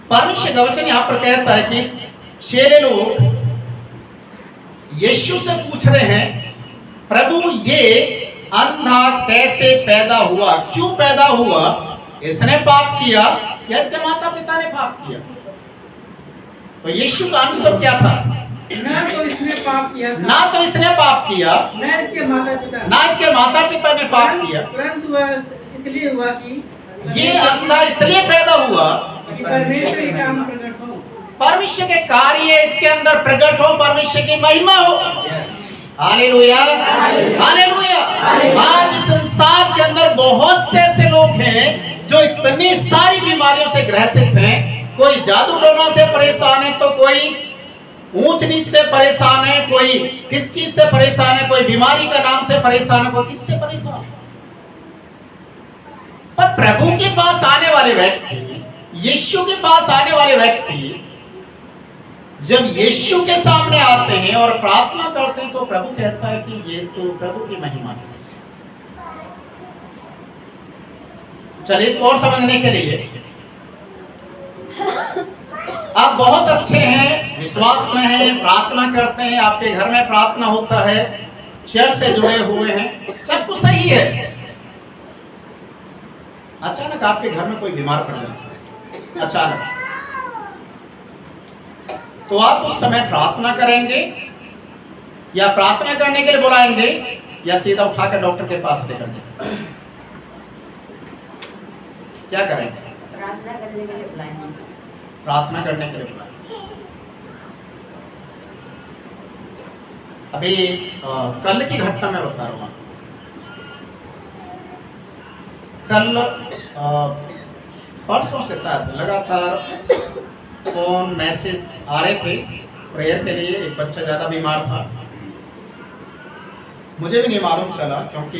परमेश्वर का वचन यहाँ पर कहता है कि चेले लोग यीशु से पूछ रहे हैं, प्रभु ये अंधा कैसे पैदा हुआ, क्यों पैदा हुआ? इसने पाप किया या इसके माता पिता ने पाप किया? तो यीशु का आंसर क्या था? ना तो इसने पाप किया था, ना तो इसने पाप किया, ना इसके माता पिता ने पाप किया, परंतु वह इसलिए हुआ कि ये अंधा इसलिए पैदा हुआ कि परमेश्वर के काम प्रकट हो, परमेश्वर के कार्य इसके अंदर प्रकट हो, परमेश्वर की महिमा हो। Hallelujah, hallelujah. आज इस संसार के अंदर बहुत से ऐसे लोग हैं जो इतनी सारी बीमारियों से ग्रसित हैं। कोई जादू टोना से परेशान है, तो कोई ऊंच नीच से परेशान है, कोई किस चीज से परेशान है, कोई बीमारी का नाम से परेशान है, कोई किससे परेशान है। पर प्रभु के पास आने वाले व्यक्ति, यीशु के पास आने वाले व्यक्ति जब यीशु के सामने आते हैं और प्रार्थना करते हैं, तो प्रभु कहता है कि ये तो प्रभु की महिमा है। चलिए इसको और समझने के लिए, आप बहुत अच्छे हैं, विश्वास में हैं, प्रार्थना करते हैं, आपके घर में प्रार्थना होता है, चर्च से जुड़े हुए हैं, सब कुछ सही है। अचानक आपके घर में कोई बीमार पड़ जाता है, अचानक, तो आप उस समय प्रार्थना करेंगे या प्रार्थना करने के लिए बुलाएंगे या सीधा उठाकर डॉक्टर के पास लेकर जाएंगे? क्या करेंगे? प्रार्थना करने के लिए बुलाएंगे। प्रार्थना करने के लिए बुलाएंगे। अभी कल की घटना मैं बता रहा हूँ। कल परसों से शायद लगातार फोन मैसेज आ रहे थे प्रेयर के लिए। एक बच्चा ज़्यादा बीमार था, मुझे भी नहीं मालूम चला, क्योंकि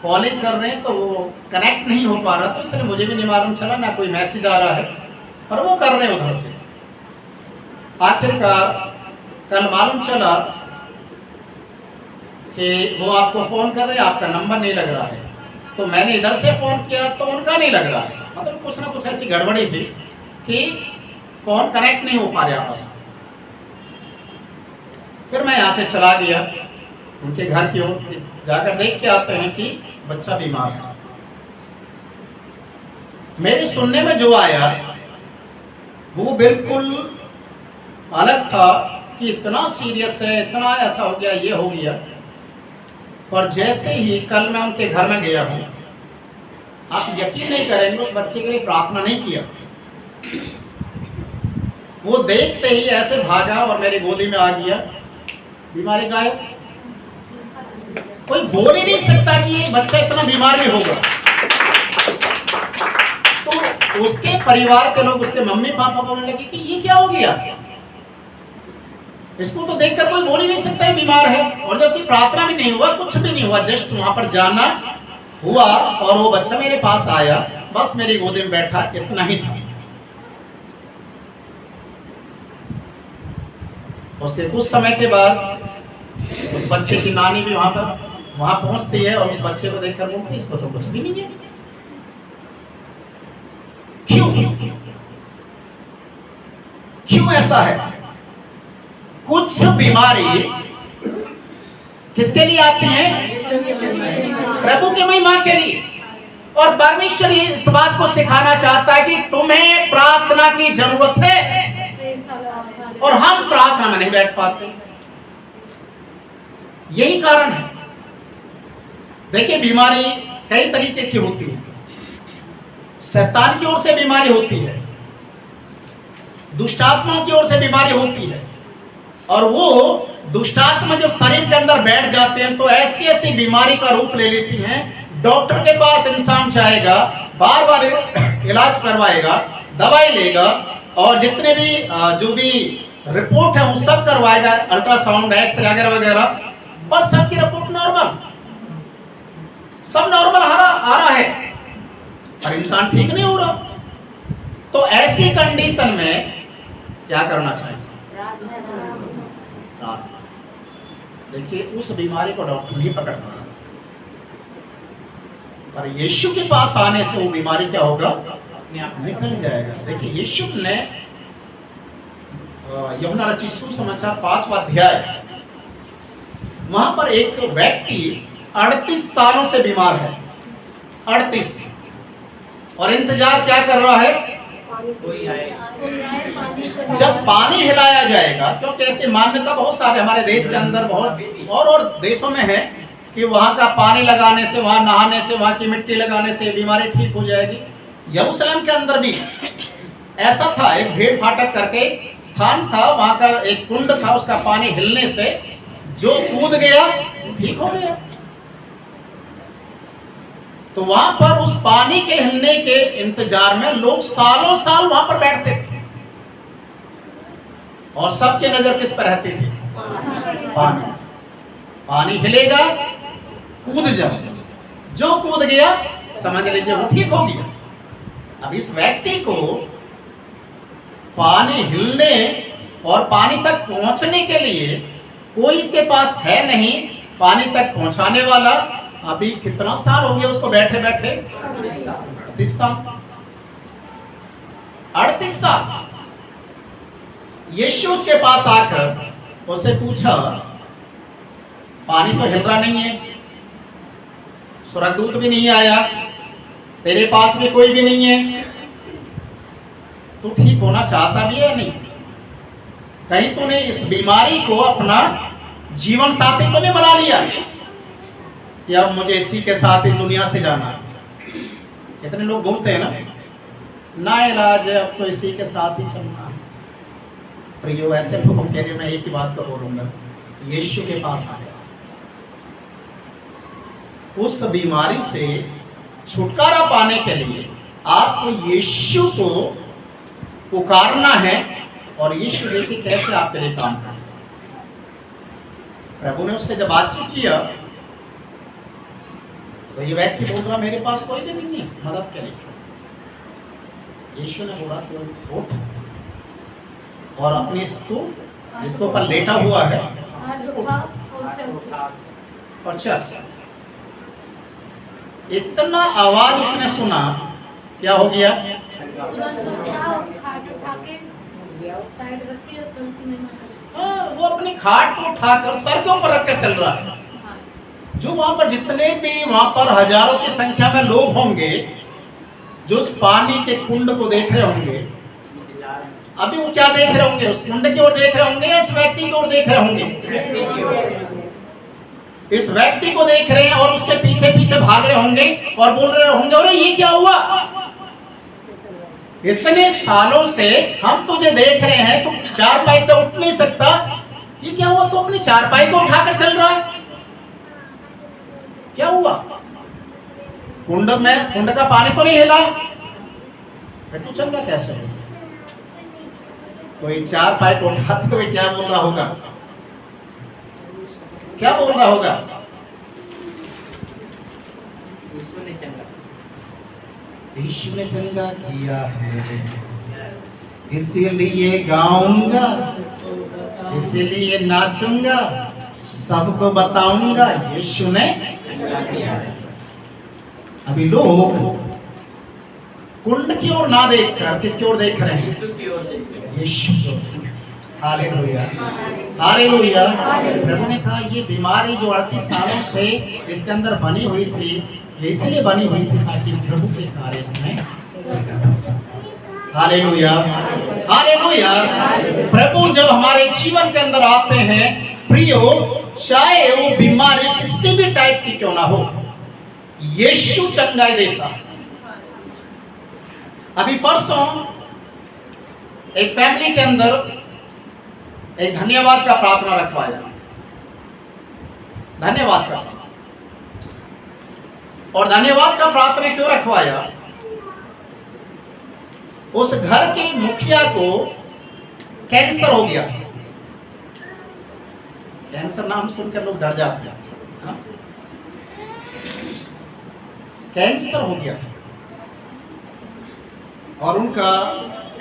कॉलिंग कर रहे हैं तो वो कनेक्ट नहीं हो पा रहा, तो इसलिए मुझे भी नहीं मालूम चला, ना कोई मैसेज आ रहा है, पर वो कर रहे हैं उधर से। आखिरकार कल मालूम चला कि वो आपको फ़ोन कर रहे हैं, आपका नंबर नहीं लग रहा है। तो मैंने इधर से फ़ोन किया तो उनका नहीं लग रहा है, मतलब कुछ ना कुछ ऐसी गड़बड़ी थी कि फ़ोन कनेक्ट नहीं हो पा रहा आपस में। फिर मैं यहाँ से चला गया उनके घर की ओर, जाकर देख के आते हैं कि बच्चा बीमार है। मेरे सुनने में जो आया वो बिल्कुल अलग था कि इतना सीरियस है, इतना ऐसा हो गया, ये हो गया। पर जैसे ही कल मैं उनके घर में गया हूँ, आप यकीन नहीं करेंगे, उस बच्चे के लिए प्रार्थना नहीं किया। वो देखते ही ऐसे भागा और मेरी गोदी में आ गया, बीमारी गायब। कोई बोल ही नहीं सकता कि ये बच्चा इतना बीमार भी होगा। तो उसके परिवार के लोग, उसके मम्मी पापा बोलने लगे कि ये क्या हो गया, इसको तो देखकर कोई बोल ही नहीं सकता है बीमार है। और जबकि प्रार्थना भी नहीं हुआ, कुछ भी नहीं हुआ, जस्ट वहां पर जाना हुआ और वो बच्चा मेरे पास आया, बस मेरी गोदी में बैठा, इतना ही था। उसके कुछ समय के बाद उस बच्चे की नानी भी वहां पहुंचती है और उस बच्चे को देखकर बोलती है, इसको तो कुछ भी नहीं है। क्यों ऐसा है? कुछ बीमारी किसके लिए आती है? प्रभु की महिमा के लिए। और परमेश्वर इस बात को सिखाना चाहता है कि तुम्हें प्रार्थना की जरूरत है, और हम प्रार्थना में नहीं बैठ पाते। यही कारण है। देखिए, बीमारी कई तरीके की होती है। शैतान की ओर से बीमारी होती है, दुष्टात्माओं की ओर से बीमारी होती है, और वो दुष्टात्मा जब शरीर के अंदर बैठ जाते हैं तो ऐसी ऐसी बीमारी का रूप ले लेती हैं। डॉक्टर के पास इंसान जाएगा, बार बार इलाज करवाएगा, दवाई लेगा, और जितने भी जो भी रिपोर्ट है वो सब करवाएगा, अल्ट्रासाउंड, एक्सरे वगैरह वगैरह, पर सबकी रिपोर्ट नॉर्मल, सब नॉर्मल आ रहा है, और इंसान ठीक नहीं हो रहा। तो ऐसी कंडीशन में क्या करना चाहिए? देखिए, उस बीमारी को डॉक्टर नहीं पकड़ पा रहा, पर यीशु के पास आने से वो बीमारी क्या होगा? निकल जाएगा। देखिए यीशु ने यूहन्ना रचित सुसमाचार 5वां अध्याय, वहां पर एक व्यक्ति 38 सालों से बीमार है, 38, और इंतजार क्या कर रहा है? कोई आए। जब पानी हिलाया जाएगा, क्योंकि ऐसी मान्यता बहुत सारे हमारे देश के अंदर बहुत और देशों में है कि वहां का पानी लगाने से, वहां नहाने से, वहां की मिट्टी लगाने से बीमारी ठीक हो जाएगी। यरूशलेम के अंदर भी ऐसा था, एक भेड़ फाटक करके स्थान था, वहां का एक कुंड था, उसका पानी हिलने से जो कूद गया ठीक हो गया। तो वहां पर उस पानी के हिलने के इंतजार में लोग सालों साल वहां पर बैठते थे, और सबकी नजर किस पर रहती थी? पानी। पानी हिलेगा, कूद जाओ, जो कूद गया समझ लीजिए वो ठीक हो गया। अब इस व्यक्ति को पानी हिलने और पानी तक पहुंचने के लिए कोई इसके पास है नहीं, पानी तक पहुंचाने वाला। अभी कितना साल हो गया उसको बैठे बैठे? 38 साल। 38 साल। यीशु उसके पास आकर उससे पूछा, पानी तो हिल रहा नहीं है, स्वर्गदूत भी नहीं आया, तेरे पास भी कोई भी नहीं है, तू ठीक होना चाहता भी है नहीं? कहीं तूने इस बीमारी को अपना जीवन साथी तो नहीं बना लिया कि अब मुझे इसी के साथ इस दुनिया से जाना है? कितने लोग बोलते हैं ना इलाज है, अब तो इसी के साथ ही चलना है। प्रियो, ऐसे लोगों के लिए मैं एक ही बात को बोलूंगा, यीशु के पास आया। उस बीमारी से छुटकारा पाने के लिए आपको यीशु को पुकारना है, और यीशु देखिए कैसे आपके लिए काम करें। प्रभु ने उससे जब बातचीत किया तो ये व्यक्ति बोल रहा, मेरे पास कोई भी नहीं है मदद के लिए। यीशु ने बोला, तो उठ और अपने इसको, जिसको ऊपर लेटा हुआ है, और चल। इतना आवाज उसने सुना, क्या हो गया? वो अपनी खाट को उठाकर सर के ऊपर रखकर चल रहा है। जो वहां पर जितने भी वहां पर हजारों की संख्या में लोग होंगे जो उस पानी के कुंड को देख रहे होंगे, अभी वो क्या देख रहे होंगे? उस कुंड की ओर देख रहे होंगे या इस व्यक्ति की ओर देख रहे होंगे? इस व्यक्ति को देख रहे हैं और उसके पीछे पीछे भाग रहे होंगे और बोल रहे होंगे, अरे ये क्या हुआ? इतने सालों से हम तुझे देख रहे हैं, तुम चारपाई से उठ नहीं सकता, ये क्या हुआ? तू अपनी चारपाई को उठाकर चल रहा है, क्या हुआ? कुंड का पानी तो नहीं हिला, फिर तू चल रहा कैसे? कोई चारपाई को उठाते हुए क्या बोल रहा होगा? क्या बोल रहा होगा? यीशु ने चंगा किया है, इसीलिए गाऊंगा, इसीलिए नाचूंगा, सबको बताऊंगा यीशु ने। अभी लोग कुंड की ओर ना देखकर किसकी ओर देख रहे हैं? यीशु की ओर। Hallelujah, hallelujah. प्रभु ने कहा, ये बीमारी जो 38 सालों से इसके अंदर बनी हुई थी, ये इसलिए बनी हुई थी ताकि प्रभु के कार्य इसमें। Hallelujah, hallelujah. प्रभु जब हमारे जीवन के अंदर आते हैं, प्रियो, चाहे वो बीमारी किसी भी टाइप की क्यों ना हो, यीशु चंगाई देता। अभी परसों एक फैमिली के अंदर एक धन्यवाद का प्रार्थना रखवाया, धन्यवाद का। और धन्यवाद का प्रार्थना क्यों रखवाया? उस घर के मुखिया को कैंसर हो गया। कैंसर नाम सुनकर लोग डर जाते हैं, कैंसर हो गया और उनका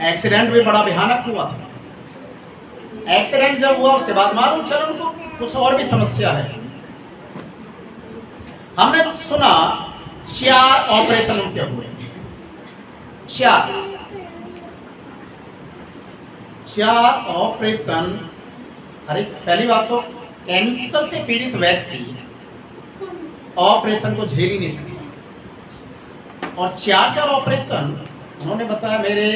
एक्सीडेंट भी बड़ा भयानक हुआ था। एक्सीडेंट जब हुआ उसके बाद मालूम चला उनको कुछ और भी समस्या है। हमने सुना 4 ऑपरेशन उनके हुए, चार ऑपरेशन। अरे पहली बात तो कैंसर से पीड़ित व्यक्ति ऑपरेशन को झेल ही नहीं सकता, और चार ऑपरेशन उन्होंने बताया। मेरे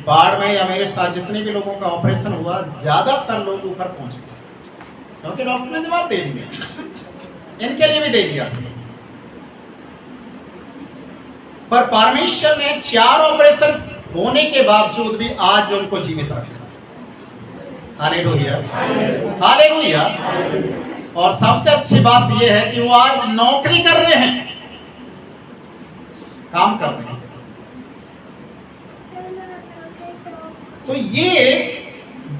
बाढ़ में या मेरे साथ जितने भी लोगों का ऑपरेशन हुआ, ज्यादातर लोग ऊपर पहुंच गए, क्योंकि डॉक्टर ने जवाब दे दिया, इनके लिए भी दे दिया। पर परमेश्वर ने 4 ऑपरेशन होने के बावजूद भी आज भी उनको जीवित रखा। Hallelujah, hallelujah. और सबसे अच्छी बात यह है कि वो आज नौकरी कर रहे हैं, काम कर रहे हैं। तो ये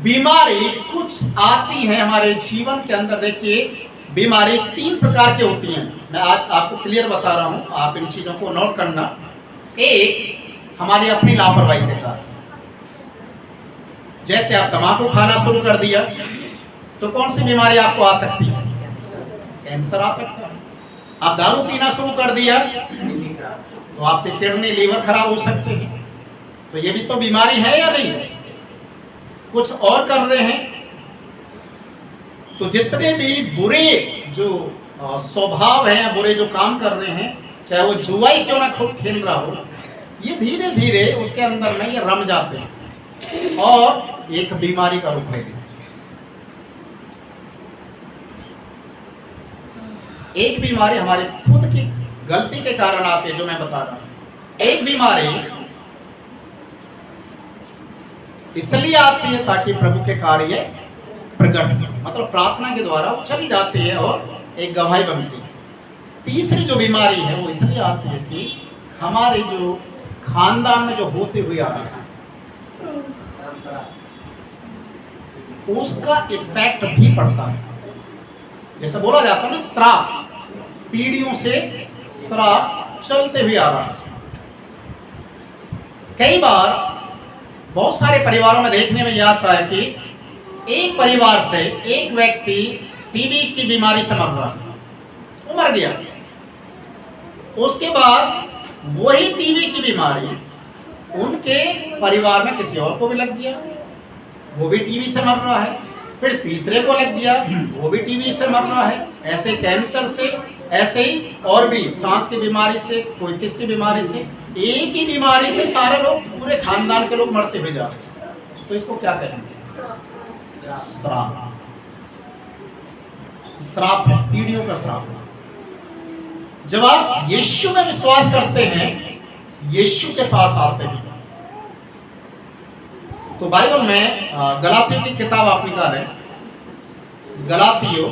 बीमारी कुछ आती है हमारे जीवन के अंदर। देखिए, बीमारी 3 प्रकार की होती हैं। मैं आज आपको क्लियर बता रहा हूं, आप इन चीजों को नोट करना। एक, हमारी अपनी लापरवाही के कारण। जैसे आप तंबाकू खाना शुरू कर दिया तो कौन सी बीमारी आपको आ सकती है? कैंसर आ सकता है। आप दारू पीना शुरू कर दिया तो आपके किडनी लीवर खराब हो सकते हैं। तो ये भी तो बीमारी है या नहीं? कुछ और कर रहे हैं तो जितने भी बुरे जो स्वभाव हैं, बुरे जो काम कर रहे हैं, चाहे वो जुआ ही क्यों ना खूब खेल रहा हो, ये धीरे धीरे उसके अंदर में ये रम जाते हैं और एक बीमारी का रूप ले लेते हैं। एक बीमारी हमारी खुद की गलती के कारण आती है, जो मैं बता रहा हूं। एक बीमारी इसलिए आती है ताकि प्रभु के कार्य प्रकट हो, मतलब प्रार्थना के द्वारा वो चली जाती है और एक गवाही बनती है। तीसरी जो बीमारी है वो इसलिए आती है कि हमारे जो खानदान में जो होते हुए आ रहा है उसका इफेक्ट भी पड़ता है। जैसे बोला जाता है ना, श्राप, पीढ़ियों से श्राप चलते हुए आ रहा है। कई बार बहुत सारे परिवारों में देखने में यह आता है कि एक परिवार से एक व्यक्ति टीबी की बीमारी से मर रहा है, वो मर गया। उसके बाद वही टीबी की बीमारी उनके परिवार में किसी और को भी लग गया, वो भी टीबी से मर रहा है। फिर तीसरे को लग गया, वो भी टीबी से मर रहा है। ऐसे कैंसर से, ऐसे ही और भी सांस की बीमारी से, कोई किसकी बीमारी से, एक ही बीमारी से सारे लोग, पूरे खानदान के लोग मरते हुए जा रहे हैं। तो इसको क्या कहेंगे? श्राप। श्राप है, पीढ़ियों का श्राप है। जब आप यीशु में विश्वास करते हैं, यीशु के पास आते हैं, तो बाइबल में गलातियों की किताब आप निकालें, गलातियों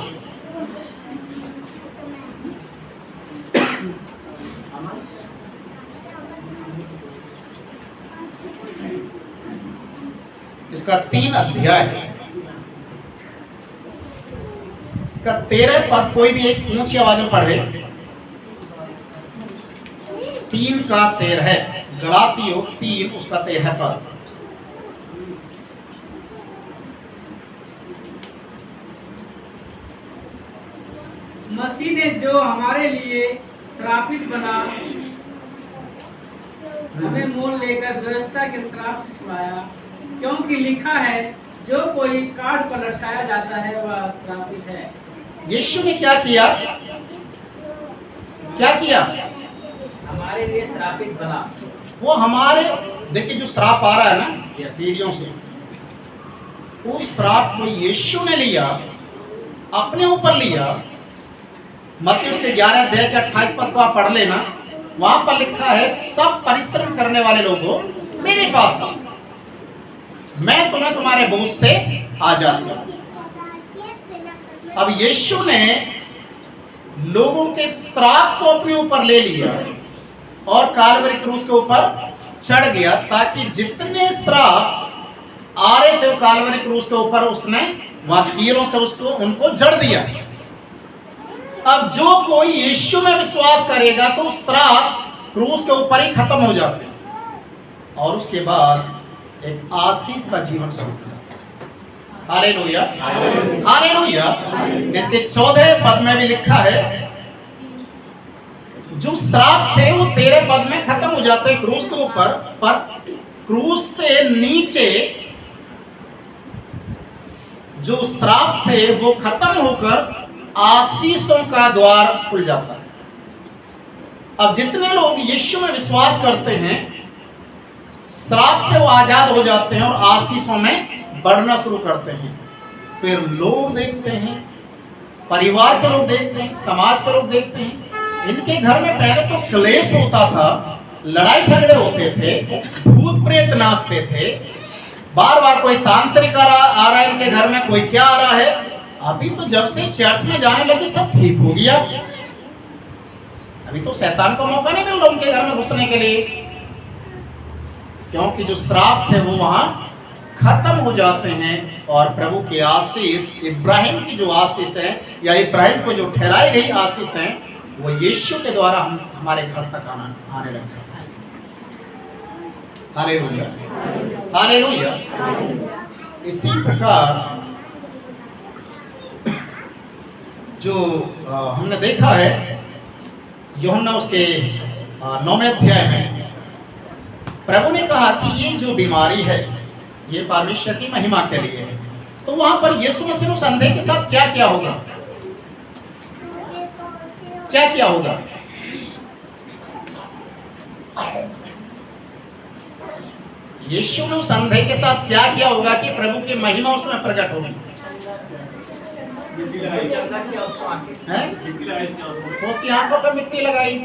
इसका 3 अध्याय है। इसका 13 पद कोई भी एक ऊंची आवाज में पढ़े। 3 का 13, गलातियों 3 उसका 13 पद। मसीह ने जो हमारे लिए श्रापित बना, हमें मोल लेकर व्यवस्था के श्राप से छुड़ाया, क्योंकि लिखा है, जो कोई काट पर लटकाया जाता है वह श्रापित है। यीशु ने क्या किया? क्या किया? हमारे लिए श्रापित बना। वो हमारे, देखिए जो श्राप आ रहा है ना पीढ़ियों से, उस श्राप को यीशु ने लिया, अपने ऊपर लिया। मत्ती उसके 11 अध्याय के 28 पद को आप पढ़ लेना, वहां पर लिखा है, सब परिश्रम करने वाले लोगों मेरे पास आओ, मैं तुम्हें तुम्हारे बोझ से आजाद करूं। अब यीशु ने लोगों के श्राप को अपने ऊपर ले लिया और काल्वरी क्रूस के ऊपर चढ़ गया, ताकि जितने श्राप आ रहे थे काल्वरी क्रूस के ऊपर उसने वकीलों से उनको जड़ दिया। अब जो कोई यीशु में विश्वास करेगा तो श्राप क्रूस के ऊपर ही खत्म हो जाते हैं और उसके बाद एक आशीष का जीवन शुरू होता है। Hallelujah, hallelujah. इसके 14 पद में भी लिखा है, जो श्राप थे वो तेरे पद में खत्म हो जाते हैं क्रूस के ऊपर, पर क्रूस से नीचे जो श्राप थे वो खत्म होकर आशीषों का द्वार खुल जाता है। अब जितने लोग यीशु में विश्वास करते हैं, श्राप से वो आजाद हो जाते हैं और आशीषों में बढ़ना शुरू करते हैं। फिर लोग देखते हैं, परिवार के लोग देखते हैं, समाज के लोग देखते हैं, इनके घर में पहले तो क्लेश होता था, लड़ाई झगड़े होते थे, भूत प्रेत नाचते थे, बार बार कोई तांत्रिक आ रहा है इनके घर में, कोई क्या आ रहा है। अभी तो जब से चर्च में जाने लगे सब ठीक हो गया। अभी तो शैतान को मौका नहीं मिल रहा उनके घर में घुसने के लिए, क्योंकि जो श्राप थे वो वहां खत्म हो जाते हैं और प्रभु की आशीष, इब्राहिम की जो आशीष है या इब्राहिम को जो ठहराई गई आशीष है, वो यीशु के द्वारा हमारे घर तक आने लग जाता है। Hallelujah, hallelujah. इसी प्रकार जो हमने देखा है यूहन्ना उसके 9वें अध्याय में प्रभु ने कहा कि ये जो बीमारी है ये परमेश्वर की महिमा के लिए है। तो वहां पर यीशु मसीह उस अंधे के साथ क्या क्या होगा, क्या क्या होगा? यीशु ने उस अंधे के साथ क्या किया होगा कि प्रभु की महिमा उसमें प्रकट होगी? उसकी आंखों पर मिट्टी लगाई,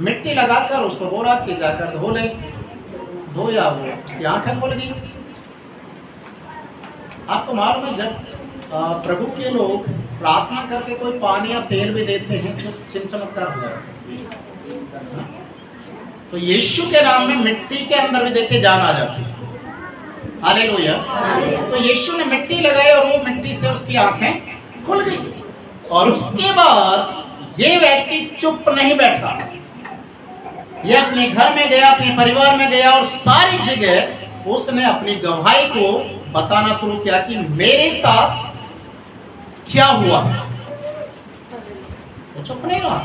मिट्टी लगाकर उसको बोला कि जाकर धो ले, धोया, वो उसकी आंखें खुल गई। आपको मालूम है जब प्रभु के लोग प्रार्थना करके कोई पानी या तेल भी देते हैं तो चिन्ह चमत्कार हो जाता है। तो यीशु के नाम में मिट्टी के अंदर भी देखे जान आ जाती है। हालेलुया। तो यीशु ने मिट्टी लगाई और वो मिट्टी से उसकी आंखें खुल गई। और उसके बाद ये व्यक्ति चुप नहीं बैठा, ये अपने घर में गया, अपने परिवार में गया और सारी जगह उसने अपनी गवाही को बताना शुरू किया कि मेरे साथ क्या हुआ। वो चुप नहीं रहा।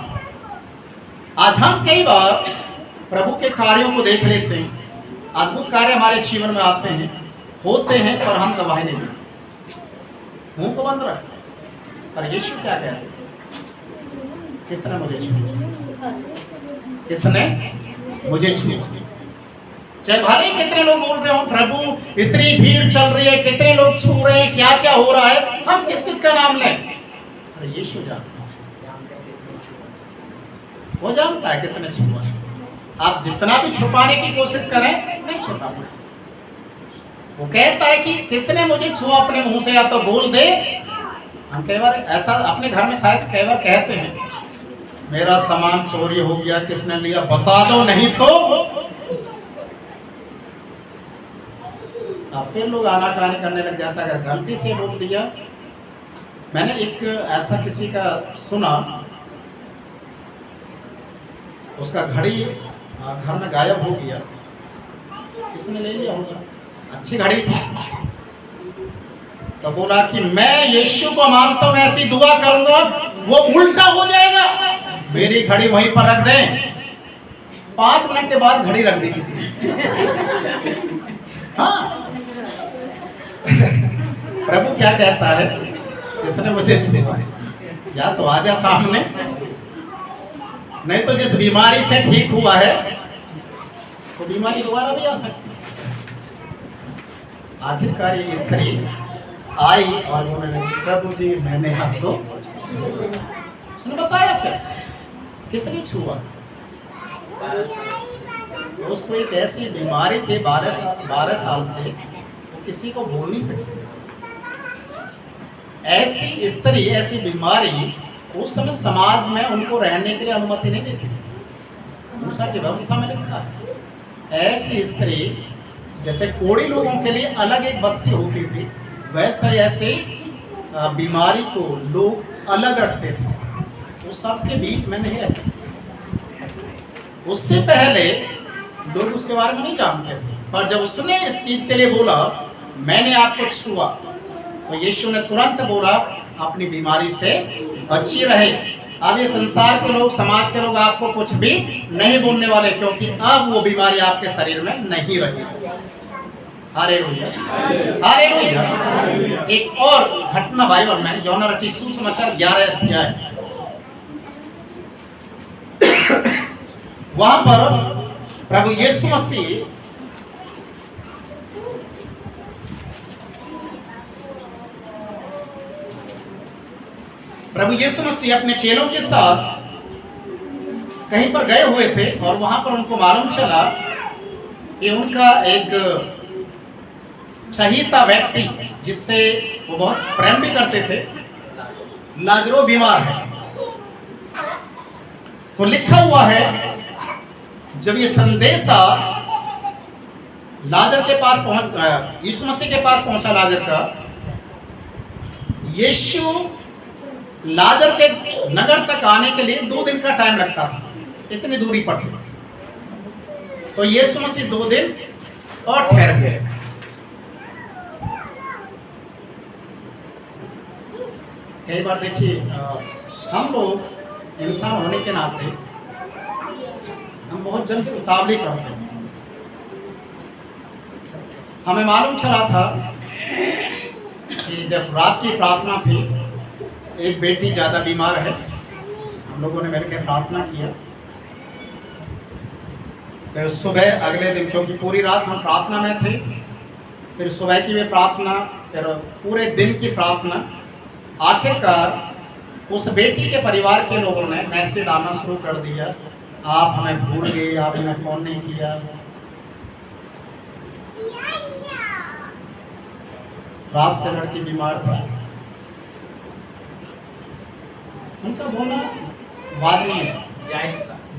आज हम कई बार प्रभु के कार्यों को देख लेते हैं, अद्भुत कार्य हमारे जीवन में आते हैं, होते हैं, पर हम गवाही नहीं देते, मुंह को बंद रखते। पर यीशु क्या कह रहे? किसने मुझे छुआ? किसने मुझे छुआ? चाहे भले कितने लोग बोल रहे हो प्रभु इतनी भीड़ चल रही है, कितने लोग छू रहे हैं, क्या क्या हो रहा है, हम किस किस का नाम लें? अरे यीशु जानता है, वो जानता है किसने छुआ। आप जितना भी छुपाने की कोशिश करें नहीं छुपा पाए। वो कहता है कि किसने मुझे छुआ, अपने मुंह से या तो बोल दे। हम कई बार ऐसा अपने घर में शायद कई बार कहते हैं, मेरा सामान चोरी हो गया, किसने लिया बता दो, नहीं तो। अब फिर लोग आनाकानी करने लग जाता है अगर गलती से बोल दिया। मैंने एक ऐसा किसी का सुना, उसका घड़ी घर में गायब हो गया, किसने ले लिया होगा, अच्छी घड़ी थी। तो बोला कि मैं यीशु को मानता हूं, ऐसी दुआ करूंगा वो उल्टा हो जाएगा, मेरी घड़ी वहीं पर रख दें। 5 मिनट के बाद घड़ी रख दी किसी ने। हाँ प्रभु क्या कहता है, किसने मुझे छुआ, या तो आजा सामने, नहीं तो जिस बीमारी से ठीक हुआ है तो बीमारी दोबारा भी आ सकती है। आखिरकार ये स्त्री आई और उन्होंने प्रभु जी मैंने आपको, उसने बताया फिर किसने छुआ। उसको एक ऐसी बीमारी के 12 साल से वो किसी को बोल नहीं सकती। ऐसी स्त्री, ऐसी बीमारी उस समय समाज में उनको रहने के लिए अनुमति नहीं देती। मूसा की व्यवस्था में लिखा है ऐसी स्त्री, जैसे कोड़ी लोगों के लिए अलग एक बस्ती होती थी, वैसा ऐसे बीमारी को लोग अलग रखते थे, वो सबके बीच में नहीं रह सकते। उससे पहले लोग उसके बारे में नहीं जानते थे, पर जब उसने इस चीज के लिए बोला मैंने आपको छुआ, तो यीशु ने तुरंत बोला अपनी बीमारी से बची रहे, अब ये संसार के लोग, समाज के लोग आपको कुछ भी नहीं बोलने वाले, क्योंकि अब वो बीमारी आपके शरीर में नहीं रही। Hallelujah, hallelujah. एक और घटना बाइबल में, यूहन्ना रचित सुसमाचार 11 अध्याय, वहां पर प्रभु यीशु मसीह अपने चेलों के साथ कहीं पर गए हुए थे, और वहां पर उनको मालूम चला कि उनका एक चहीता व्यक्ति, जिससे वो बहुत प्रेम भी करते थे, लाजरो बीमार है। तो लिखा हुआ है, जब ये संदेशा लाजर के पास पहुंच, यीशु मसीह के पास पहुंचा लाजर का, यीशु लाजर के नगर तक आने के लिए 2 दिन का टाइम लगता था, इतनी दूरी पर थी। तो यीशु मसीह 2 दिन और ठहर गए। कई बार देखिए, हम लोग इंसान होने के नाते हम बहुत जल्दी उतावली करते हैं। हमें मालूम चला था कि जब रात की प्रार्थना थी, एक बेटी ज़्यादा बीमार है, हम लोगों ने मिलकर प्रार्थना किया। फिर सुबह अगले दिन, क्योंकि पूरी रात हम प्रार्थना में थे, फिर सुबह की भी प्रार्थना, फिर पूरे दिन की प्रार्थना। आखिरकार उस बेटी के परिवार के लोगों ने मैसेज आना शुरू कर दिया, आप हमें भूल गए, आपने फ़ोन नहीं किया। रात से लड़की बीमार था, उनका बोलना वाजिब है,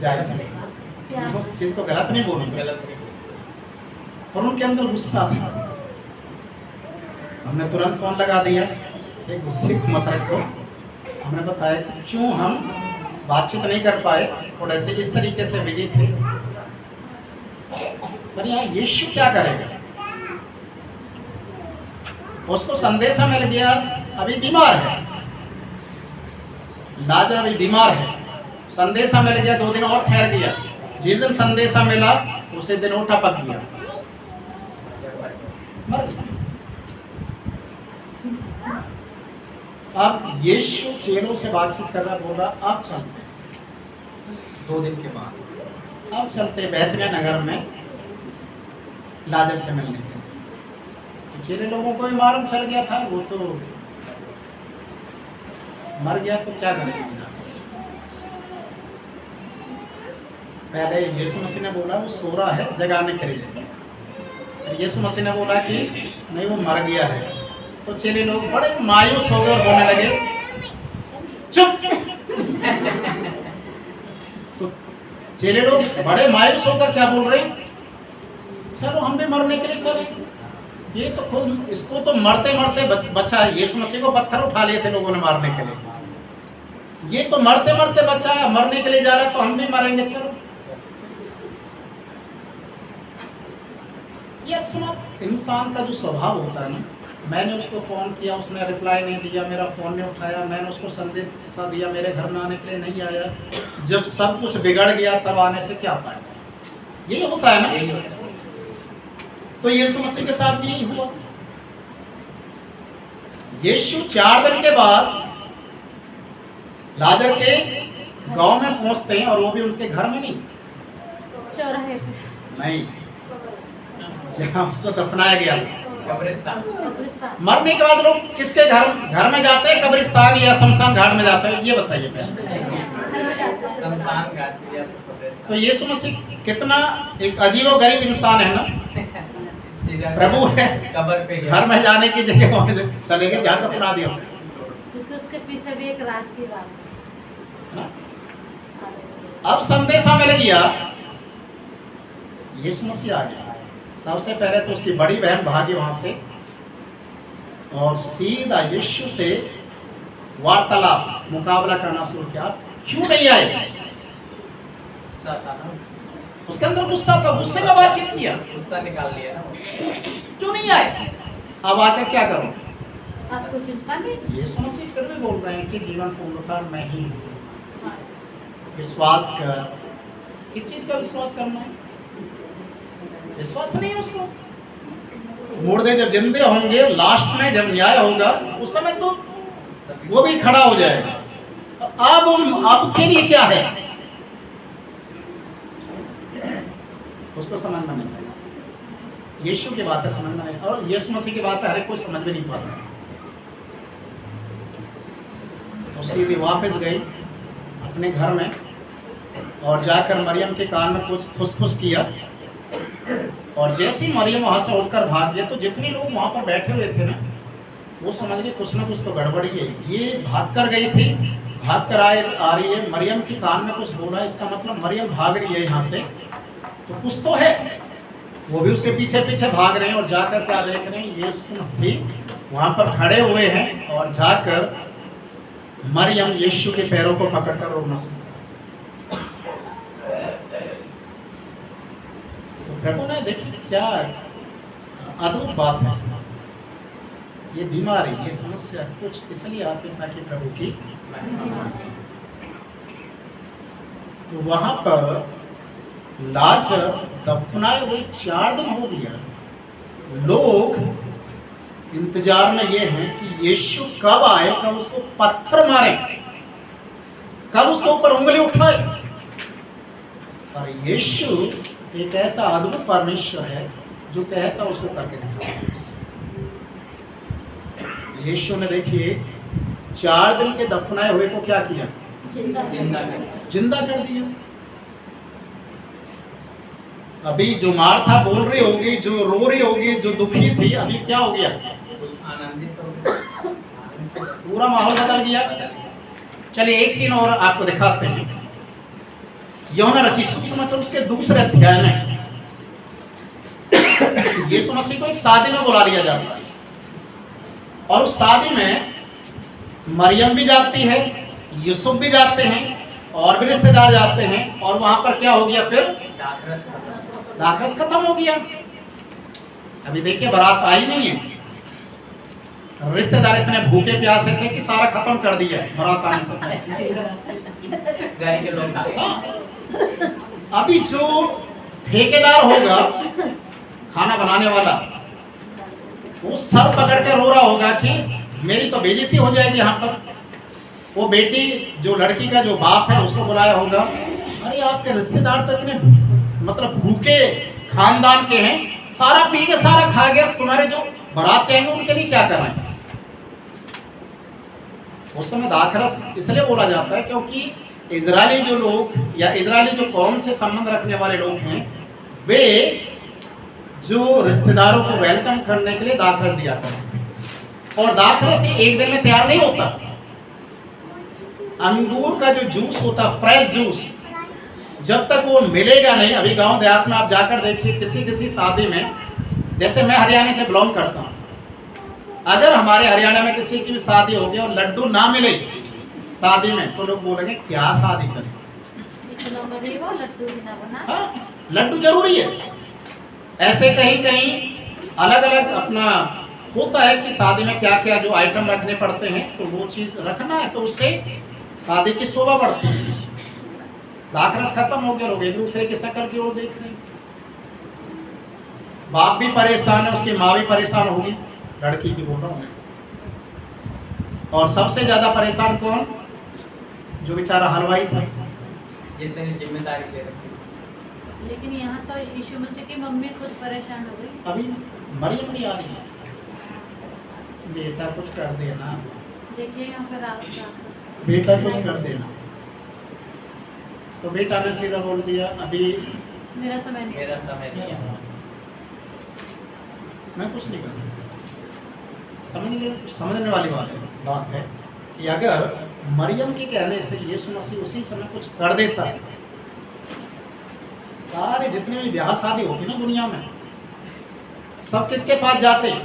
जायज़ है, उस चीज़ को गलत नहीं बोलूँगा, और उनके अंदर गुस्सा था। हमने तुरंत फ़ोन लगा दिया, एक गुस्से को मत रखो। हमने बताया कि क्यों हम बातचीत नहीं कर पाए, और ऐसे इस तरीके से बिजी थे। पर यहाँ यीशु क्या करेगा? उसको संदेशा मिल गया, अभी बीमार है, लाजर अभी बीमार है। संदेशा मिल गया, 2 दिन और ठहर गया। जिस दिन संदेशा मिला उसी दिन वो टपक गया, मर गया। अब यीशु चेलों से बातचीत कर रहा, बोल रहा आप चलते 2 दिन के बाद, अब चलते बैतनिय्याह नगर में लाजर से मिलने के लिए। तो चेले लोगों को भी मालूम चल गया था, वो तो मर गया, तो क्या करेंगे। पहले यीशु मसीह ने बोला वो सो रहा है, जगाने के लिए। यीशु मसीह ने बोला कि नहीं, वो मर गया है। तो चेले लोग बड़े मायूस हो गए और बोलने लगे चुप। तो चेले लोग बड़े मायूस होकर क्या बोल रहे, चलो हम भी मरने के लिए चले। ये तो खुद, इसको तो मरते मरते बचा। यीशु मसीह को पत्थर उठा लिए थे लोगों ने मारने के लिए, ये तो मरते मरते बचा, मरने के लिए जा रहा है, तो हम भी मरेंगे, चलो। ये अक्सर इंसान का जो स्वभाव होता है ना, मैंने उसको फ़ोन किया, उसने रिप्लाई नहीं दिया, मेरा फ़ोन नहीं उठाया, मैंने उसको संदेश दिया, मेरे घर में आने के लिए नहीं आया। जब सब कुछ बिगड़ गया तब आने से क्या फायदा? यही होता है ना। तो यीशु मसीह के साथ भी यही हुआ। यीशु 4 दिन के बाद लाजर के गांव में पहुंचते हैं, और वो भी उनके घर में नहीं, चौराहे नहीं, जहाँ उसको दफनाया गया, कब्रिस्तान। मरने के बाद लोग किसके घर में जाते हैं? कब्रिस्तान या शमशान घाट में जाते हैं? ये बताइए पहले। शमशान घाट या कब्रिस्तान। तो यीशु मसीह कितना एक अजीबोगरीब इंसान है ना, प्रभु है, कब्र पे घर में जाने की जगह वहां से चले गए, जहाँ दफना दिया उसको, क्योंकि उसके पीछे भी एक राज की बात है ना। अब संदेशा मिल गया, यीशु मसीह आ गया। सबसे पहले तो उसकी बड़ी बहन भागी वहां से, और सीधा यीशु से वार्तालाप, मुकाबला करना शुरू किया। क्यों नहीं आए? उसके अंदर गुस्सा था, गुस्से में बातचीत किया, गुस्सा निकाल लिया ना। क्यों नहीं आए? अब आकर क्या करो? आपको चिंता नहीं। यीशु मसीह फिर भी बोल रहे हैं कि जीवन पूर्णता मैं ही हूँ, विश्वास कर। किस चीज का विश्वास करना है? विश्वास नहीं है उसको। मुर्दे जब जिंदे होंगे, लास्ट में जब न्याय होगा, उस समय तो वो भी खड़ा हो जाएगा। अब के लिए क्या है उसको समझना नहीं है। यीशु की बातें समझना नहीं, और यीशु मसीह की बातें हर एक कोई समझ में नहीं पाता। तो सीधी वापस गई अपने घर में और जाकर मरियम के कान में कुछ फुसफुस किया, और जैसे ही मरियम वहां से उठकर भाग गया तो जितने लोग वहां पर बैठे हुए थे ना, वो समझ गए कुछ ना कुछ तो गड़बड़ी है। ये भाग कर गई थी, भाग कर आ रही है, मरियम के कान में कुछ बोला, इसका मतलब मरियम भाग रही है यहाँ से, तो कुछ तो है। वो भी उसके पीछे पीछे भाग रहे हैं, और जाकर क्या देख रहे हैं, यीशु मसीह वहां पर खड़े हुए हैं, और जाकर मरियम यीशु के पैरों को पकड़कर रोना शुरू। तो प्रभु ने देखिए क्या अद्भुत बात है। ये बीमारी, ये समस्या कुछ इसलिए आती है ताकि प्रभु की। तो वहां पर लाजर दफनाए हुए 4 दिन हो गया। लोग इंतजार में ये हैं कि यीशु कब आए, कब उसको पत्थर मारे, कब उसके ऊपर उंगली उठाए। और यीशु एक ऐसा अद्भुत परमेश्वर है जो कहता उसको करके दिखाता। यीशु ने देखिए 4 दिन के दफनाए हुए को क्या किया, जिंदा कर दिया। अभी जो मार्था बोल रही होगी, जो रो रही होगी, जो दुखी थी, अभी क्या हो गया, आनंदित हो, पूरा माहौल बदल गया। चलिए एक सीन और आपको दिखाते हैं। यूहन्ना रचित सुसमाचार उसके दूसरे अध्याय में यीशु मसीह को एक शादी में बुला लिया जाता है, और उस शादी में मरियम भी जाती है, यूसुफ भी जाते हैं, और भी रिश्तेदार जाते हैं। और वहां पर क्या हो गया, फिर दाखरस खत्म हो गया। अभी देखिए बारात आई नहीं है, रिश्तेदार इतने भूखे प्यासे थे कि सारा खत्म कर दिया है बारात आने से गाड़ी के लोग हाँ। अभी जो ठेकेदार होगा खाना बनाने वाला, वो सर पकड़ के रो रहा होगा कि मेरी तो बेइज्जती हो जाएगी यहाँ पर। वो बेटी जो लड़की का जो बाप है उसको बुलाया होगा, अरे आपके रिश्तेदार तो इतने मतलब भूखे खानदान के हैं, सारा पी के सारा खा गया, तुम्हारे जो बाराती आएंगे उनके लिए क्या करना है। उस समय दाखरस इसलिए बोला जाता है क्योंकि इजरायली जो लोग या इजरायली जो कौम से संबंध रखने वाले लोग हैं, वे जो रिश्तेदारों को वेलकम करने के लिए दाखरस दिया करते हैं। और दाखरस एक दिन में तैयार नहीं होता। अंगूर का जो जूस होता, फ्रेश जूस, जब तक वो मिलेगा नहीं, अभी गांव देहात में आप जाकर देखिए किसी किसी शादी में, जैसे मैं हरियाणा से बिलोंग करता हूँ, अगर हमारे हरियाणा में किसी की भी शादी होगी और लड्डू ना मिले शादी में, तो लोग बोलेंगे क्या शादी करें। हाँ, लड्डू जरूरी है। ऐसे कहीं कहीं अलग अलग अपना होता है कि शादी में क्या क्या जो आइटम रखने पड़ते हैं, तो वो चीज रखना है, तो उससे शादी की शोभा बढ़ती है। दाखरस खत्म हो गया, लोग एक दूसरे की शक्ल की ओर देख रहे हैं। बाप भी परेशान है, उसकी माँ भी परेशान होगी, लड़की की बोल रहा हूँ। और सबसे ज्यादा परेशान कौन, जो बेचारा हलवाई था, जिसने जिम्मेदारी ले रखी। लेकिन यहाँ तो यीशु मसीह की मम्मी खुद परेशान हो गई। अभी मरियम नहीं आ रही है, बेटा कुछ कर देना, देखिए यहाँ पर बेटा कुछ कर देना। तो बेटा ने सीधा बोल दिया अभी मेरा समय नहीं। मेरा समय नहीं है। मैं कुछ नहीं कर सकता। समझने वाली बात है कि अगर मरियम के कहने से यीशु मसीह उसी समय कुछ कर देता, सारे जितने भी ब्याह शादी होती ना दुनिया में, सब किसके पास जाते हैं,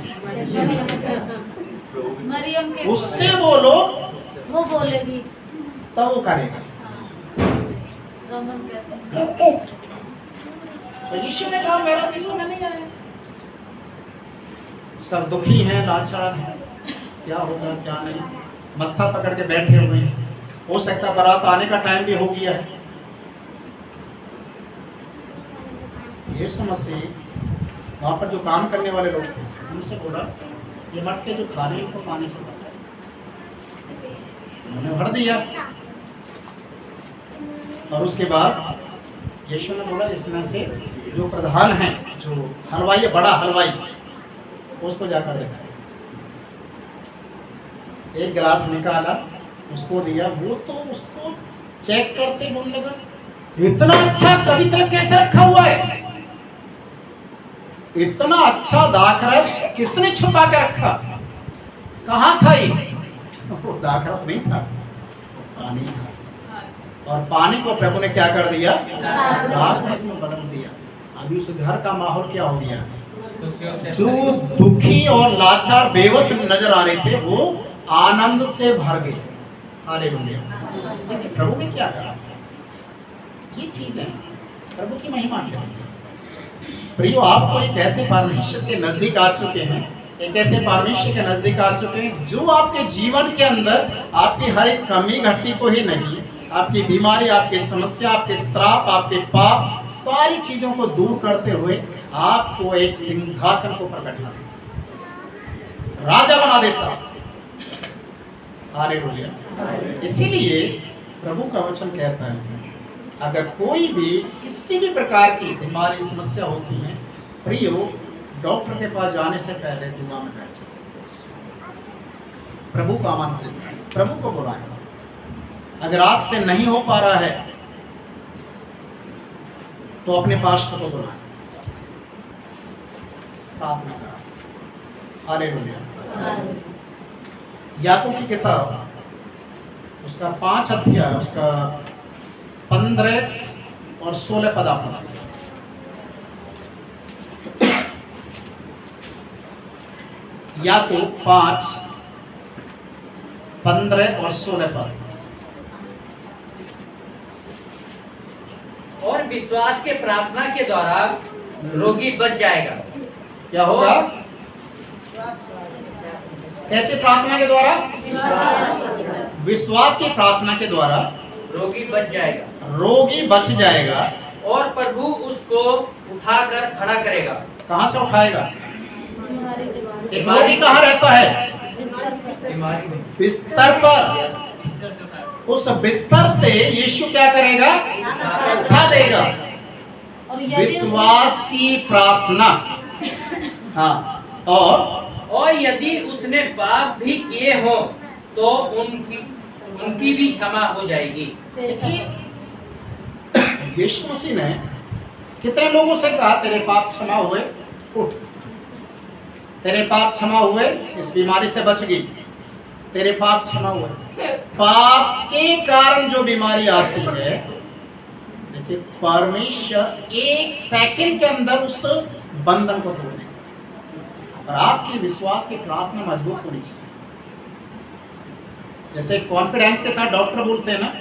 मरियम के, उससे बोलो वो बोलेगी तब वो करेगा। रोमन कहते हैं। तो यीशु ने कहा मेरा भी समय नहीं आया। सब दुखी हैं, लाचार हैं, क्या होगा क्या नहीं, मत्था पकड़ के बैठे हुए हैं। हो सकता बारात आने का टाइम भी हो गया है, यीशु मसीह वहाँ पर जो काम करने वाले लोग थे उनसे बोला ये मटके जो खा रहे हैं इनको पानी से भर। उन्होंने भर दिया और उसके बाद यीशु ने बोला इसमें से जो प्रधान है, जो हलवाई है, बड़ा हलवाई, उसको जाकर देखा। एक गिलास निकाला, उसको दिया, वो तो उसको चेक करते बोलने लगा इतना अच्छा कभी तक कैसे रखा हुआ है, इतना अच्छा दाखरस किसने छुपा के रखा, कहाँ था ये? वो दाखरस नहीं था, पानी था। और पानी को प्रभु ने क्या कर दिया? दाखरस में बदल दिया। अभी उस घर का माहौल क्या हो गया? जो दुखी और लाचार बेबस नजर आ रहे थे वो आनंद से भर गए। हालेलुया। देखिए प्रभु ने क्या कहा, ये चीज है प्रभु की महिमा क्या है। प्रियो, आप तो एक ऐसे परमेश्वर के नजदीक आ चुके हैं, एक ऐसे परमेश्वर के नजदीक आ चुके हैं जो आपके जीवन के अंदर आपकी हर एक कमी घटी को ही नहीं, आपकी बीमारी, आपकी समस्या, आपके श्राप, आपके पाप, सारी चीजों को दूर करते हुए आपको एक सिंहासन को प्रकट कर राजा बना देता। हालेलुया। इसीलिए प्रभु का वचन कहता है अगर कोई भी किसी भी प्रकार की बीमारी, समस्या होती है, प्रियो डॉक्टर के पास जाने से पहले दुआ में बैठ जाओ, प्रभु को आमंत्रित करें, प्रभु को बुलाएं। अगर आपसे नहीं हो पा रहा है तो अपने पास्टर को बुलाएं, प्रार्थना करें। हालेलुया। याकूब की किताब उसका 5 अध्याय, उसका 15 और 16 पद आप पढ़ें। याकूब 5, 15 और 16 पद। और विश्वास के प्रार्थना के द्वारा रोगी बच जाएगा। क्या होगा? कैसे प्रार्थना के द्वारा? विश्वास की प्रार्थना के द्वारा रोगी बच जाएगा, रोगी बच जाएगा और प्रभु उसको उठाकर खड़ा करेगा। कहाँ से उठाएगा? बीमारी के बाद एक रोगी कहाँ रहता है? बिस्तर पर। बीमारी में बिस्तर पर। उस बिस्तर से यीशु क्या करेगा? उठा देगा। और यदि विश्वास की प्रार्थना। हाँ, और यदि उसने पाप भी किए हो तो उनकी भी क्षमा हो जाएगी। देखिए यीशु मसीह ने कितने लोगों से कहा तेरे पाप क्षमा हुए, उठ, तेरे पाप क्षमा हुए, इस बीमारी से बच गई, तेरे पाप क्षमा हुए। पाप के कारण जो बीमारी आती है, देखिए परमेश्वर 1 सेकंड के अंदर उस बंधन को तोड़ देगा। और आपकी विश्वास की प्रार्थना मजबूत होनी चाहिए। जैसे कॉन्फिडेंस के साथ डॉक्टर बोलते हैं ना,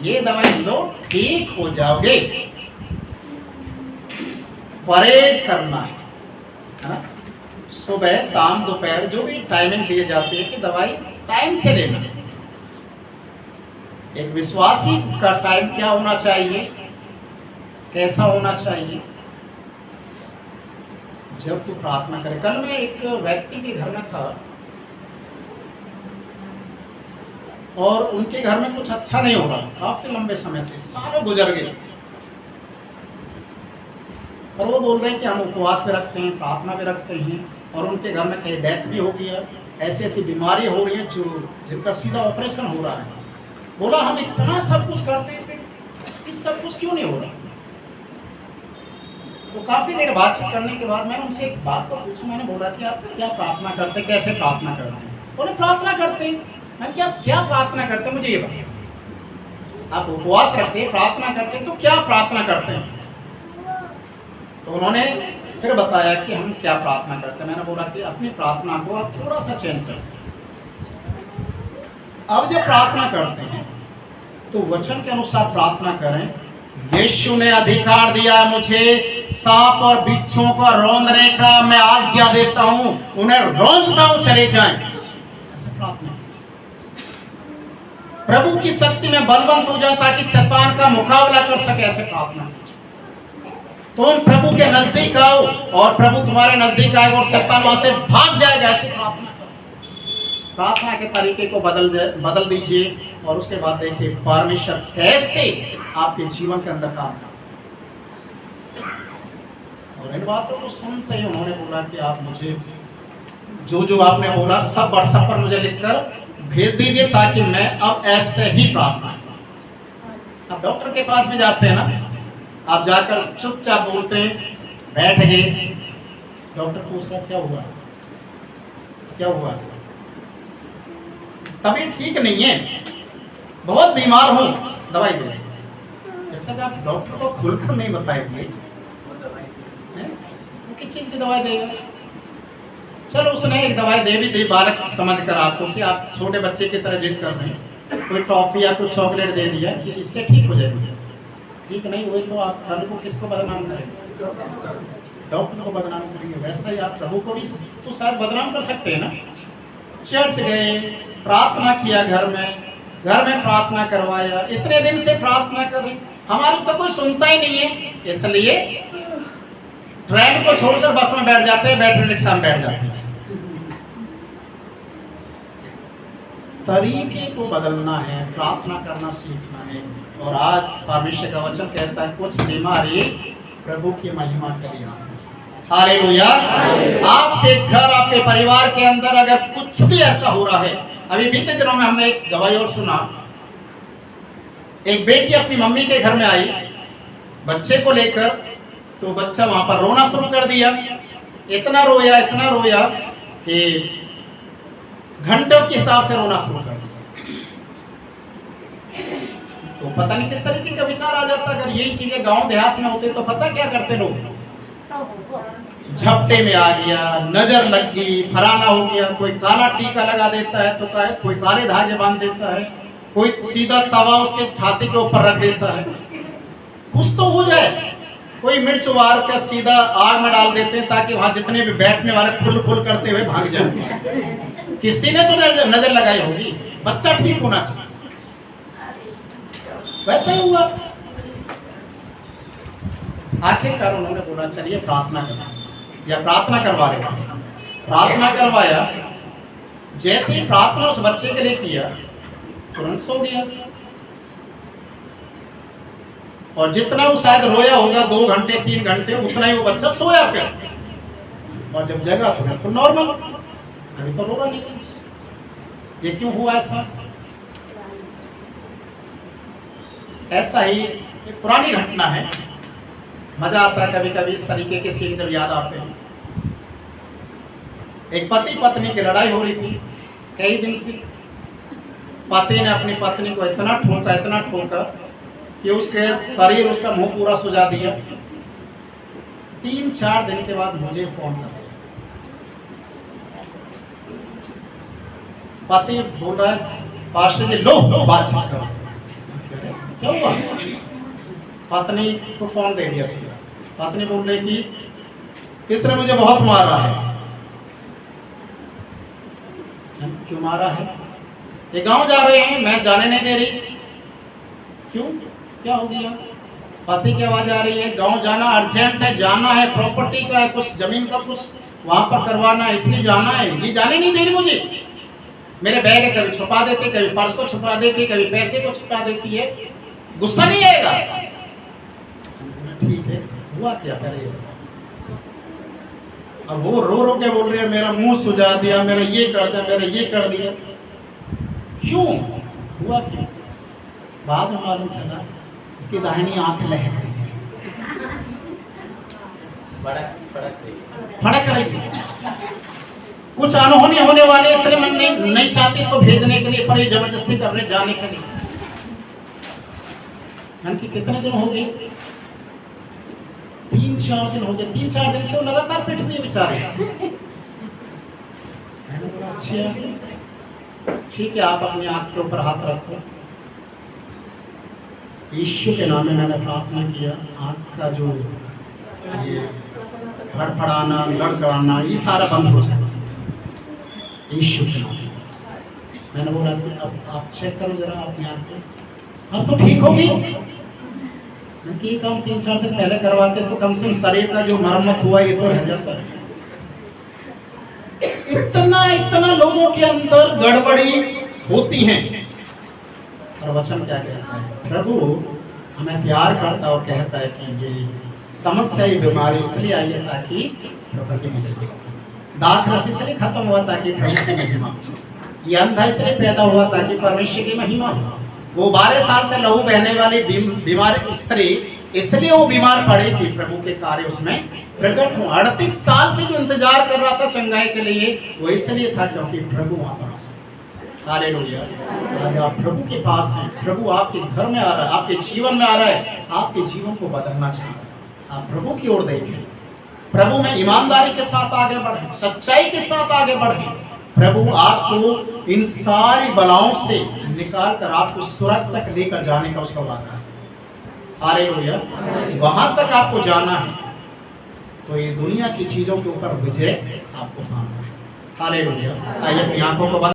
ये दवाई लो ठीक हो जाओगे, परहेज करना है ना, सुबह शाम दोपहर जो भी टाइमिंग दिए जाती है कि दवाई टाइम से लेना। एक विश्वासी का टाइम क्या होना चाहिए, कैसा होना चाहिए? जब तू प्रार्थना करे। कल मैं एक व्यक्ति के घर में था और उनके घर में कुछ अच्छा नहीं हो रहा, काफी लंबे समय से, सालों गुजर गए, और वो बोल रहे हैं कि हम उपवास भी रखते हैं, प्रार्थना भी रखते हैं, और उनके घर में कहीं डेथ भी हो गया, ऐसी ऐसी बीमारी हो रही है जो जिनका सीधा ऑपरेशन हो रहा है। बोला हम इतना सब कुछ करते हैं, फिर इस सब कुछ क्यों नहीं हो रहा? तो काफी देर बातचीत करने के बाद मैंने उनसे एक बात को पूछा। मैंने बोला कि आप क्या प्रार्थना करते हैं, कैसे प्रार्थना करते हैं? बोले प्रार्थना करते हैं। मैंने क्या क्या प्रार्थना करते हैं, मुझे ये बताइए। आप उपवास रखते हैं, प्रार्थना करते हैं, तो क्या प्रार्थना करते हैं? तो उन्होंने फिर बताया कि हम क्या प्रार्थना करते हैं। मैंने बोला कि अपनी प्रार्थना को आप थोड़ा सा चेंज करें। अब जब प्रार्थना करते हैं तो वचन के अनुसार प्रार्थना करें। यीशु ने अधिकार दिया मुझे सांप और बिच्छुओं को रौंदने का, मैं आज्ञा देता हूं, उन्हें रौंदता हूं, चले जाएं। ऐसे प्रार्थना कीजिए, प्रभु की शक्ति में बलवंत हो जाए ताकि शैतान का मुकाबला कर सके। ऐसे प्रार्थना कीजिए। तुम प्रभु के नजदीक आओ और प्रभु तुम्हारे नजदीक आएगा और शैतान वहां से भाग जाएगा। ऐसे प्रार्थना करो। प्रार्थना के तरीके को बदल दीजिए और उसके बाद देखिए परमेश्वर कैसे आपके जीवन के अंदर काम करेगा। और इन बातों को सुनते ही उन्होंने बोला कि आप मुझे जो जो आपने बोला सब व्हाट्सएप पर मुझे लिखकर भेज दीजिए ताकि मैं अब ऐसे ही प्रार्थना करूं। अब डॉक्टर के पास भी जाते हैं ना, आप जाकर चुपचाप बोलते हैं, बैठ गए, डॉक्टर पूछ रहा क्या हुआ, क्या हुआ, तबीयत ठीक नहीं है, बहुत बीमार हूं, दवाई दे। जब तक आप डॉक्टर को खुलकर नहीं बताएंगे वो किस चीज की दवाई देगा। चलो उसने एक दवाई दे भी दी बालक समझ कर आपको कि आप छोटे बच्चे की तरह जिद कर रहे हैं, कोई टॉफी या कुछ चॉकलेट दे दिया कि इससे ठीक हो जाएगी। ठीक नहीं हुई तो आप कल को किसको बदनाम करेंगे, डॉक्टर को बदनाम करेंगे। वैसा ही आप प्रभु को भी तो शायद बदनाम कर सकते हैं ना। चर्च गए, प्रार्थना किया, घर में प्रार्थना करवाया, इतने दिन से प्रार्थना कर रहे, हमारी तो कोई सुनता ही नहीं है, इसलिए ट्रेन को छोड़कर बस में बैठ जाते हैं, बैटरी रिक्शा में बैठ जाते हैं। तरीके को बदलना है, प्रार्थना करना सीखना है। और आज परमेश्वर का वचन कहता है कुछ बीमारी प्रभु की महिमा के लिए आती है। हालेलुया। आपके घर, आपके परिवार के अंदर अगर कुछ भी ऐसा हो रहा है, अभी बीते दिनों में हमने एक गवाही और सुना, एक बेटी अपनी मम्मी के घर में आई बच्चे को लेकर, तो बच्चा वहां पर रोना शुरू कर दिया। इतना रोया कि घंटों के हिसाब से रोना शुरू कर दिया। तो पता नहीं किस तरीके का विचार आ जाता। अगर यही चीजें गांव देहात में होते तो पता क्या करते लोग, झपटे में आ गया, नजर लग गई, फराना हो गया, कोई काला टीका लगा देता है तो कोई काले धागे बांध देता है, कोई सीधा तवा उसके छाती के ऊपर रख देता है, कुछ तो हो जाए। कोई मिर्च वार कर सीधा आग में डाल देते हैं ताकि वहां जितने भी बैठने वाले खुल करते हुए भाग जाए। किसी ने तो नजर लगाई होगी, बच्चा ठीक होना चाहिए। वैसा ही हुआ। आखिरकार उन्होंने बोला चलिए प्रार्थना करना, या प्रार्थना करवा रहे। प्रार्थना करवाया, जैसे ही प्रार्थना उस बच्चे के लिए किया तुरंत सो गया। और जितना वो शायद रोया होगा 2 घंटे 3 घंटे, उतना ही वो बच्चा सोया फिर। और जब जगा तो बिल्कुल नॉर्मल, अभी तो रो रहा नहीं। ये क्यों हुआ ऐसा? ऐसा ही एक पुरानी घटना है, मजा आता है कभी कभी इस तरीके के सीन जब याद आते हैं। एक पति पत्नी की लड़ाई हो रही थी कई दिन से। पति ने अपनी पत्नी को इतना ठोका कि उसके शरीर, उसका मुंह पूरा सुजा दिया। 3-4 दिन के बाद मुझे फोन कर दिया, पति बोल रहा है पास्टर जी लो बातचीत करो। क्या हुआ? पत्नी को फोन दे दिया सीधा। पत्नी बोल रही कि इसने मुझे बहुत मारा है। क्यों मारा है? ये गांव जा रहे हैं, मैं जाने नहीं दे रही। क्यों, क्या हो गया? पति की आवाज आ रही है, गांव जाना अर्जेंट है, जाना है, प्रॉपर्टी का है, कुछ जमीन का कुछ वहां पर करवाना है, इसलिए जाना है। ये जाने नहीं दे रही मुझे। मेरे बैग है, कभी छुपा देते, कभी पर्स को छुपा देती, कभी पैसे को छुपा देती है। गुस्सा नहीं आएगा? ठीक है, हुआ क्या करे? अब वो रो के बोल रही है मेरा मुंह सुझा दिया, मेरा ये कर दिया, मेरा ये कर दिया। क्यों हुआ? क्यों? बाद में मालूम चला इसकी दाहिनी आंख लहक रही है, फड़क रही है। कुछ अनहोनी होने वाले, इसलिए मैं नहीं चाहती इसको भेजने के लिए, पर ये जबरदस्ती कर रहे जाने के लिए। कितने दिन हो गए? 3-4 दिन हो गए। 3-4 दिन से वो लगातार पिट रही है बेचारे। मैंने बोला अच्छा ठीक है, आप अपने आप के ऊपर हाथ रखो। यीशु के नाम में मैंने प्रार्थना किया, आँख का जो ये फड़फड़ाना, लड़खड़ाना, ये सारा बंद हो जाए यीशु के नाम। मैंने बोला अब आप चेक करो जरा अपने आप को, अब तो ठीक होगी। क्योंकि ये काम 3-4 दिन पहले करवाते तो कम से कम शरीर का जो मरम्मत हुआ ये तो रह जाता है। इतना लोगों के अंदर गड़बड़ी होती है। और वचन क्या कहता है? प्रभु हमें प्यार करता और कहता है कि ये समस्या, ये बीमारी इसलिए आई है ताकि प्रभु की महिमा, दाखरस इसलिए खत्म हुआ ताकि प्रभु की महिमा, ये अंधा इसलिए पैदा हुआ ताकि परमेश्वर की महिमा हो। वो 12 साल से लहू बहने वाली बीमार स्त्री इसलिए वो बीमार पड़ी कि प्रभु के कार्य उसमें प्रकट हो। 38 साल से जो इंतजार कर रहा था चंगाई के लिए, वो इसलिए था क्योंकि प्रभु वहां पर। हालेलुया। आज आप प्रभु के पास हैं, प्रभु आपके घर में आ रहा है, आपके जीवन में आ रहा है, आपके जीवन को बदलना चाहिए। आप प्रभु की ओर देखें, प्रभु में ईमानदारी के साथ आगे बढ़ें, सच्चाई के साथ आगे बढ़ें। प्रभु आपको इन सारी बलाओं से निकाल कर आपको स्वर्ग तक लेकर जाने का उसका वादा है। हालेलुया। वहां तक आपको जाना है, तो ये दुनिया की चीजों के ऊपर विजय आपको पाना है। हालेलुया। आइए अपनी आंखों को बंद